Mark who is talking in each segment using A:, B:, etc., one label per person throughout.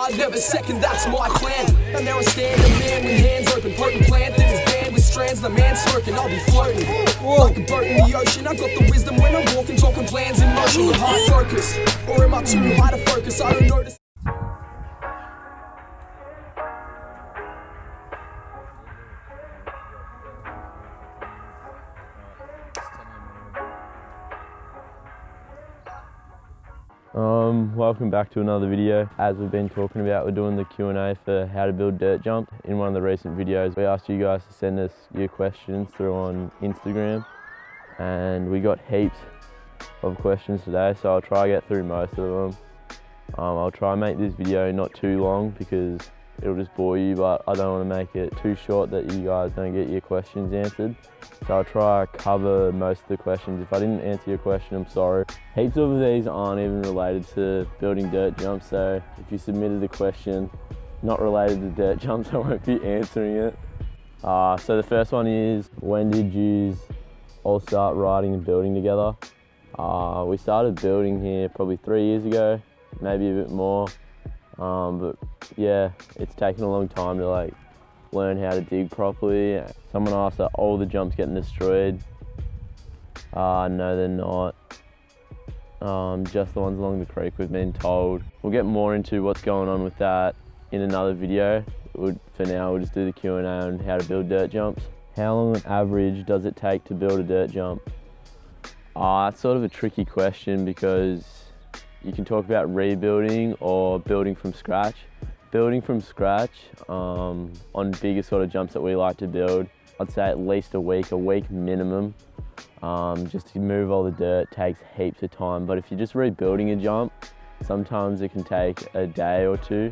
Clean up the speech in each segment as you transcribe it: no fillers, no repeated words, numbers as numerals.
A: hard, never second, that's my plan. And now I stand a man with hands open, potent plant that is banned with strands. The man smirking, I'll be floating like a boat in the ocean. I got the wisdom when I'm walking, talking plans in motion with high focus. Or am I too high to focus? I don't notice.
B: Welcome back to another video. As we've been talking about, we're doing the Q&A for how to build dirt jumps. In one of the recent videos, we asked you guys to send us your questions through on Instagram, and we got heaps of questions today, so I'll try to get through most of them. I'll try and make this video not too long because it'll just bore you, but I don't want to make it too short that you guys don't get your questions answered. So I'll try to cover most of the questions. If I didn't answer your question, I'm sorry. Heaps of these aren't even related to building dirt jumps, so if you submitted a question not related to dirt jumps, I won't be answering it. So the first one is, when did you all start riding and building together? We started building here probably 3 years ago, maybe a bit more. But yeah, it's taken a long time to learn how to dig properly. Someone asked, are all the jumps getting destroyed? No, they're not. Just the ones along the creek, we've been told. We'll get more into what's going on with that in another video. For now, we'll just do the Q&A on how to build dirt jumps. How long on average does it take to build a dirt jump? It's sort of a tricky question because you can talk about rebuilding or building from scratch. Building from scratch on bigger sort of jumps that we like to build, I'd say at least a week minimum. Just to move all the dirt takes heaps of time, but if you're just rebuilding a jump, sometimes it can take a day or two.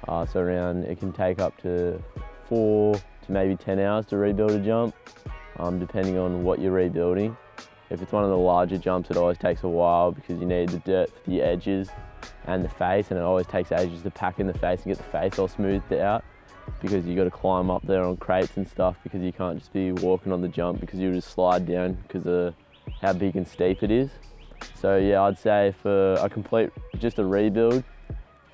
B: It can take up to 4 to maybe 10 hours to rebuild a jump, depending on what you're rebuilding. If it's one of the larger jumps, it always takes a while because you need the dirt for the edges and the face, and it always takes ages to pack in the face and get the face all smoothed out because you got to climb up there on crates and stuff, because you can't just be walking on the jump because you just slide down because of how big and steep it is. So yeah, I'd say for just a rebuild,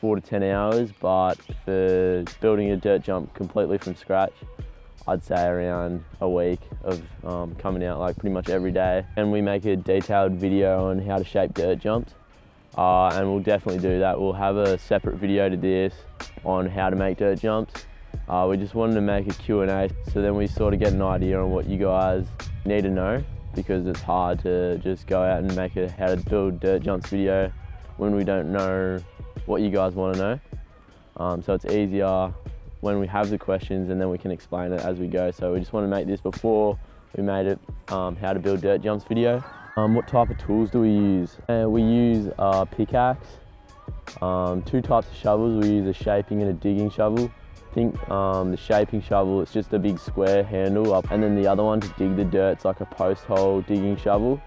B: 4 to 10 hours, but for building a dirt jump completely from scratch, I'd say around a week of coming out pretty much every day. And we make a detailed video on how to shape dirt jumps, and we'll definitely do that. We'll have a separate video to this on how to make dirt jumps. We just wanted to make a Q&A, so then we sort of get an idea on what you guys need to know, because it's hard to just go out and make a how to build dirt jumps video when we don't know what you guys want to know. So it's easier when we have the questions and then we can explain it as we go. So we just want to make this before we made it how to build dirt jumps video. What type of tools do we use? We use a pickaxe, 2 types of shovels. We use a shaping and a digging shovel. I think the shaping shovel, it's just a big square handle up, and then the other one to dig the dirt, it's like a post hole digging shovel.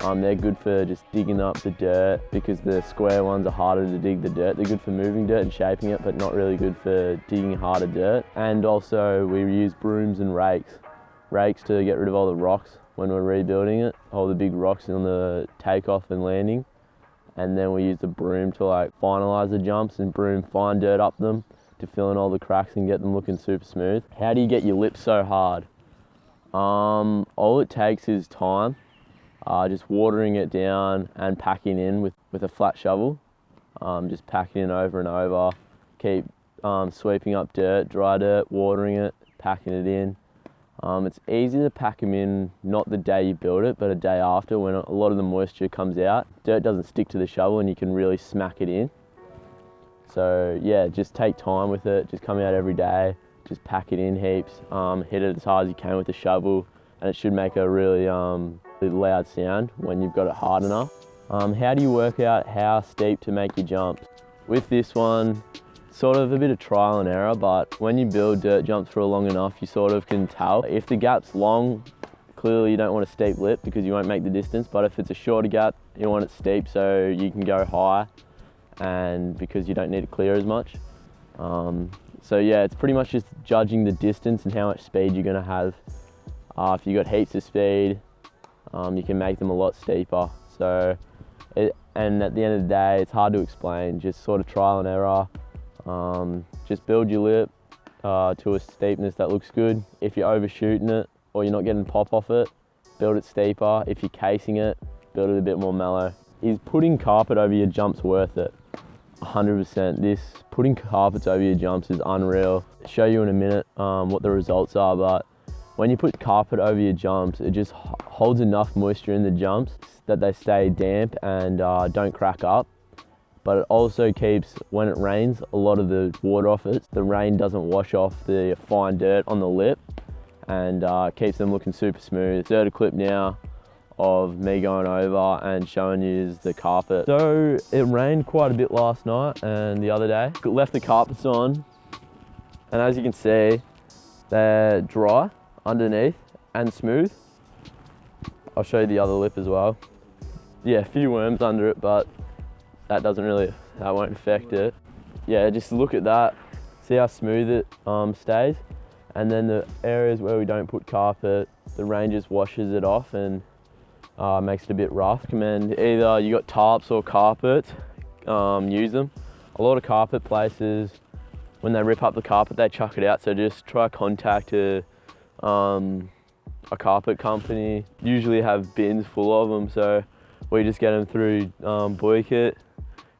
B: They're good for just digging up the dirt because the square ones are harder to dig the dirt. They're good for moving dirt and shaping it, but not really good for digging harder dirt. And also we use brooms and rakes. Rakes to get rid of all the rocks when we're rebuilding it, all the big rocks on the takeoff and landing. And then we use the broom to finalize the jumps and broom fine dirt up them to fill in all the cracks and get them looking super smooth. How do you get your lips so hard? All it takes is time. Just watering it down and packing in with a flat shovel. Just packing in over and over. Keep sweeping up dirt, dry dirt, watering it, packing it in. It's easy to pack them in not the day you build it, but a day after when a lot of the moisture comes out. Dirt doesn't stick to the shovel and you can really smack it in. So yeah, just take time with it. Just come out every day, just pack it in heaps. Hit it as hard as you can with the shovel, and it should make a really loud sound when you've got it hard enough. How do you work out how steep to make your jumps? With this one, sort of a bit of trial and error, but when you build dirt jumps for long enough, you sort of can tell. If the gap's long, clearly you don't want a steep lip because you won't make the distance, but if it's a shorter gap, you want it steep so you can go high, and because you don't need to clear as much. So yeah, it's pretty much just judging the distance and how much speed you're gonna have. If you've got heaps of speed, you can make them a lot steeper. And at the end of the day, it's hard to explain, just sort of trial and error. just build your lip to a steepness that looks good. If you're overshooting it or you're not getting pop off it, build it steeper. If you're casing it, build it a bit more mellow. Is putting carpet over your jumps worth it? 100%. Putting carpets over your jumps is unreal. I'll show you in a minute what the results are, but when you put carpet over your jumps, it just holds enough moisture in the jumps that they stay damp and don't crack up. But it also keeps, when it rains, a lot of the water off it. The rain doesn't wash off the fine dirt on the lip and keeps them looking super smooth. Third clip now of me going over and showing you the carpet. So it rained quite a bit last night and the other day. Left the carpets on, and as you can see, they're dry underneath and smooth. I'll show you the other lip as well. Yeah, a few worms under it, but that won't affect it. Yeah, just look at that, see how smooth it stays. And then the areas where we don't put carpet, the rain just washes it off and makes it a bit rough. Recommend either you got tarps or carpet, use them. A lot of carpet places, when they rip up the carpet, they chuck it out. So just try contact a carpet company. Usually have bins full of them, so we just get them through Boykit.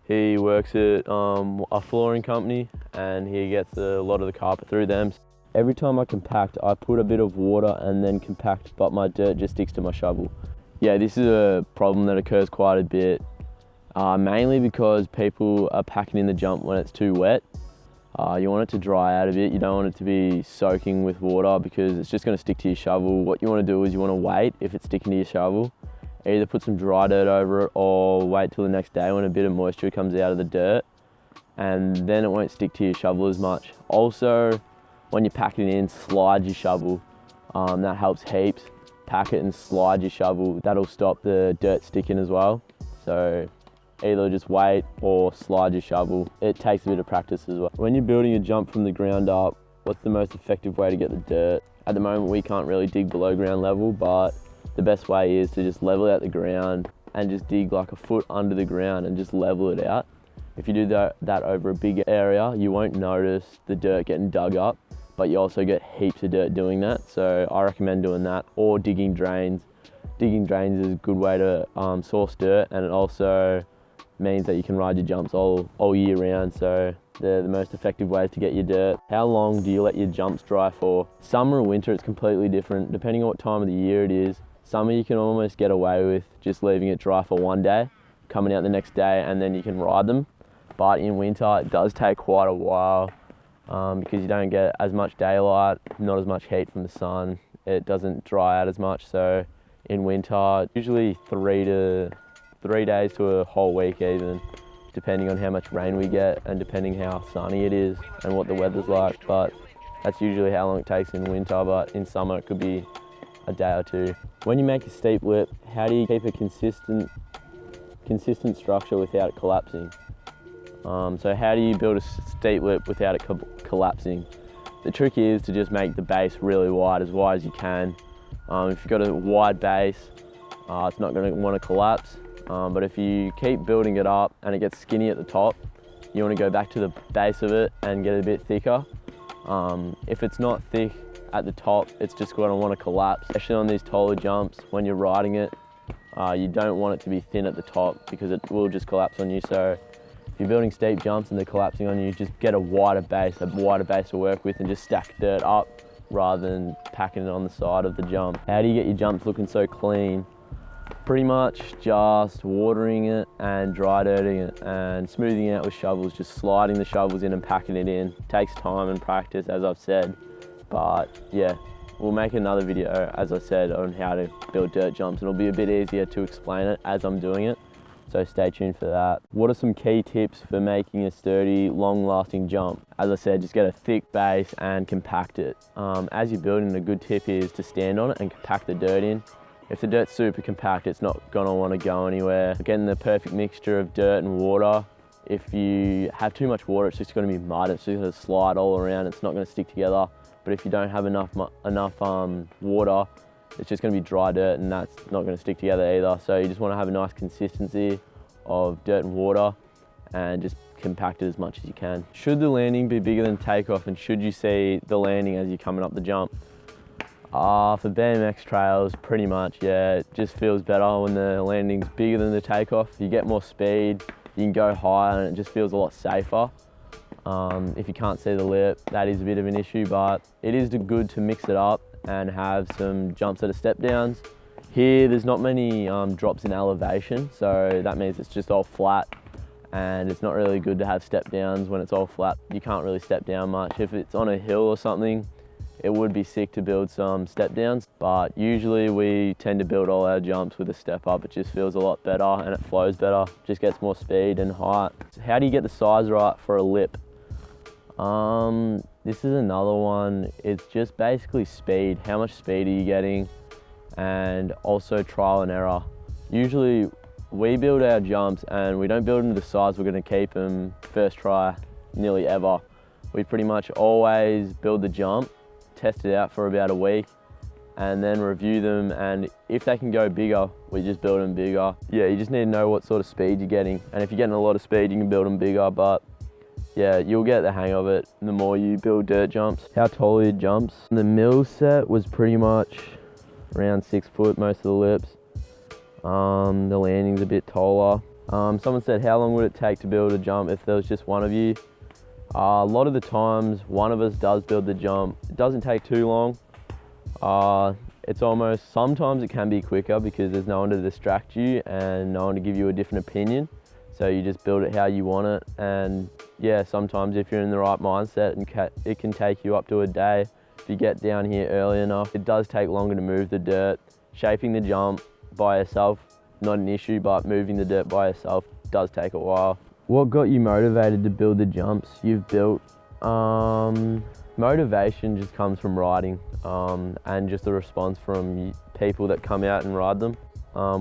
B: He works at a flooring company and he gets a lot of the carpet through them. Every time I compact, I put a bit of water and then compact, but my dirt just sticks to my shovel. Yeah, this is a problem that occurs quite a bit, mainly because people are packing in the jump when it's too wet. You want it to dry out a bit. You don't want it to be soaking with water because it's just going to stick to your shovel. What you want to do is you want to wait if it's sticking to your shovel. Either put some dry dirt over it or wait till the next day when a bit of moisture comes out of the dirt, and then it won't stick to your shovel as much. Also, when you're packing it in, slide your shovel. That helps heaps. Pack it and slide your shovel. That'll stop the dirt sticking as well. So either just wait or slide your shovel. It takes a bit of practice as well. When you're building a jump from the ground up, what's the most effective way to get the dirt? At the moment, we can't really dig below ground level, but the best way is to just level out the ground and just dig like a foot under the ground and just level it out. If you do that over a big area, you won't notice the dirt getting dug up, but you also get heaps of dirt doing that. So I recommend doing that, or digging drains. Digging drains is a good way to source dirt, and it also means that you can ride your jumps all year round. So they're the most effective ways to get your dirt. How long do you let your jumps dry for? Summer or winter, it's completely different. Depending on what time of the year it is, summer you can almost get away with just leaving it dry for one day, coming out the next day, and then you can ride them. But in winter, it does take quite a while because you don't get as much daylight, not as much heat from the sun. It doesn't dry out as much. So in winter, usually 3 days to a whole week even, depending on how much rain we get and depending how sunny it is and what the weather's like. But that's usually how long it takes in winter, but in summer it could be a day or two. When you make a steep lip, how do you keep a consistent structure without it collapsing? So how do you build a steep lip without it collapsing? The trick is to just make the base really wide as you can. If you've got a wide base, it's not going to want to collapse. But if you keep building it up and it gets skinny at the top, you want to go back to the base of it and get it a bit thicker. If it's not thick at the top, it's just going to want to collapse. Especially on these taller jumps, when you're riding it, you don't want it to be thin at the top because it will just collapse on you. So if you're building steep jumps and they're collapsing on you, just get a wider base to work with and just stack dirt up rather than packing it on the side of the jump. How do you get your jumps looking so clean? Pretty much just watering it and dry dirting it and smoothing out with shovels, just sliding the shovels in and packing it in. Takes time and practice, as I've said. But yeah, we'll make another video, as I said, on how to build dirt jumps, and it'll be a bit easier to explain it as I'm doing it. So stay tuned for that. What are some key tips for making a sturdy, long-lasting jump? As I said, just get a thick base and compact it. As you're building, a good tip is to stand on it and compact the dirt in. If the dirt's super compact, it's not gonna wanna go anywhere. Getting the perfect mixture of dirt and water. If you have too much water, it's just gonna be mud. It's just gonna slide all around. It's not gonna stick together. But if you don't have enough water, it's just gonna be dry dirt and that's not gonna stick together either. So you just wanna have a nice consistency of dirt and water and just compact it as much as you can. Should the landing be bigger than takeoff, and should you see the landing as you're coming up the jump? For BMX trails, pretty much, yeah. It just feels better when the landing's bigger than the takeoff. You get more speed, you can go higher, and it just feels a lot safer. If you can't see the lip, that is a bit of an issue, but it is good to mix it up and have some jumps that are step downs. Here, there's not many drops in elevation, so that means it's just all flat, and it's not really good to have step downs when it's all flat. You can't really step down much. If it's on a hill or something, it would be sick to build some step downs, but usually we tend to build all our jumps with a step up. It just feels a lot better and it flows better, just gets more speed and height. So how do you get the size right for a lip? This is another one. It's just basically speed. How much speed are you getting? And also trial and error. Usually we build our jumps and we don't build them to the size we're going to keep them first try nearly ever. We pretty much always build the jump, test it out for about a week, and then review them, and if they can go bigger, we just build them bigger. Yeah, you just need to know what sort of speed you're getting, and if you're getting a lot of speed, you can build them bigger, but yeah, you'll get the hang of it the more you build dirt jumps. How tall are your jumps? The mill set was pretty much around 6 foot, most of the lips. The landing's a bit taller. Someone said, how long would it take to build a jump if there was just one of you? A lot of the times, one of us does build the jump. It doesn't take too long. It's almost, sometimes it can be quicker because there's no one to distract you and no one to give you a different opinion. So you just build it how you want it. And yeah, sometimes if you're in the right mindset, and it can take you up to a day. If you get down here early enough, it does take longer to move the dirt. Shaping the jump by yourself, not an issue, but moving the dirt by yourself does take a while. What got you motivated to build the jumps you've built? Motivation just comes from riding and just the response from people that come out and ride them.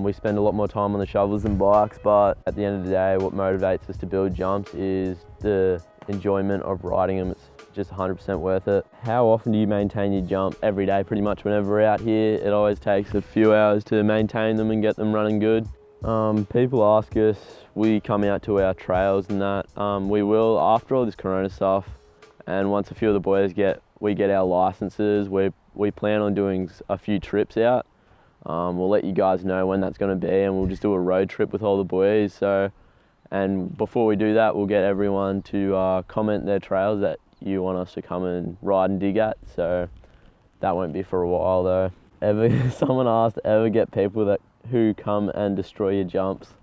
B: We spend a lot more time on the shovels than bikes, but at the end of the day, what motivates us to build jumps is the enjoyment of riding them. It's just 100% worth it. How often do you maintain your jump? Every day, pretty much. Whenever we're out here, it always takes a few hours to maintain them and get them running good. People ask us, we come out to our trails and that. We will, after all this corona stuff, and once a few of the boys we get our licenses, we plan on doing a few trips out. We'll let you guys know when that's going to be, and we'll just do a road trip with all the boys. So, and before we do that, we'll get everyone to comment their trails that you want us to come and ride and dig at. So that won't be for a while though. Someone asked, ever get people who come and destroy your jumps?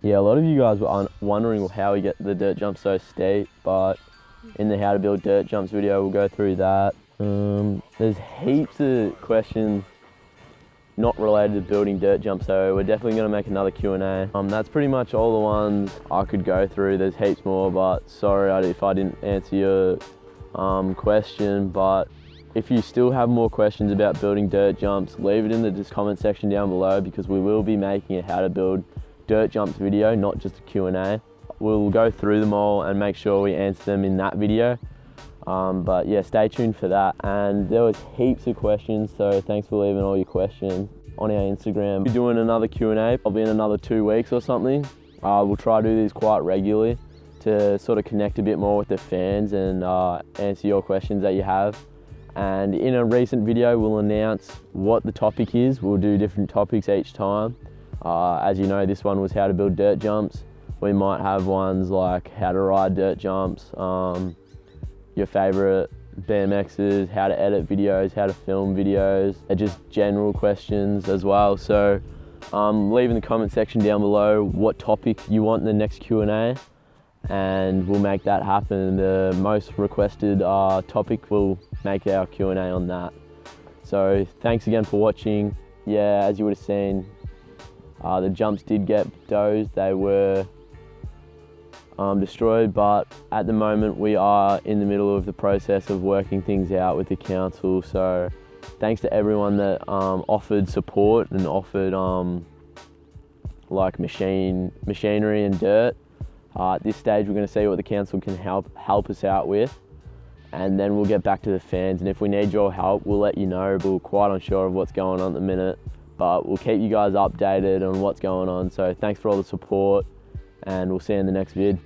B: Yeah, a lot of you guys were wondering how we get the dirt jumps so steep, but in the how to build dirt jumps video, we'll go through that. There's heaps of questions not related to building dirt jumps, so we're definitely going to make another Q&A. That's pretty much all the ones I could go through. There's heaps more, but sorry if I didn't answer your question, but if you still have more questions about building dirt jumps, leave it in the comment section down below, because we will be making a how to build dirt jumps video, not just a Q&A. We'll go through them all and make sure we answer them in that video. But yeah, stay tuned for that. And there was heaps of questions, so thanks for leaving all your questions on our Instagram. We're doing another Q&A, probably in another 2 weeks or something. We'll try to do these quite regularly to sort of connect a bit more with the fans and answer your questions that you have. And in a recent video, we'll announce what the topic is. We'll do different topics each time. As you know, this one was how to build dirt jumps. We might have ones like how to ride dirt jumps, your favorite BMXs, how to edit videos, how to film videos, and just general questions as well. So leave in the comment section down below what topic you want in the next Q&A, and we'll make that happen. The most requested topic, we'll make our Q&A on that. So thanks again for watching. Yeah, as you would have seen, the jumps did get dozed. They were destroyed, but at the moment we are in the middle of the process of working things out with the council. So thanks to everyone that offered support and offered like machinery and dirt. At this stage, we're going to see what the council can help us out with, and then we'll get back to the fans. And if we need your help, we'll let you know. But we're quite unsure of what's going on at the minute, but we'll keep you guys updated on what's going on. So thanks for all the support, and we'll see you in the next vid.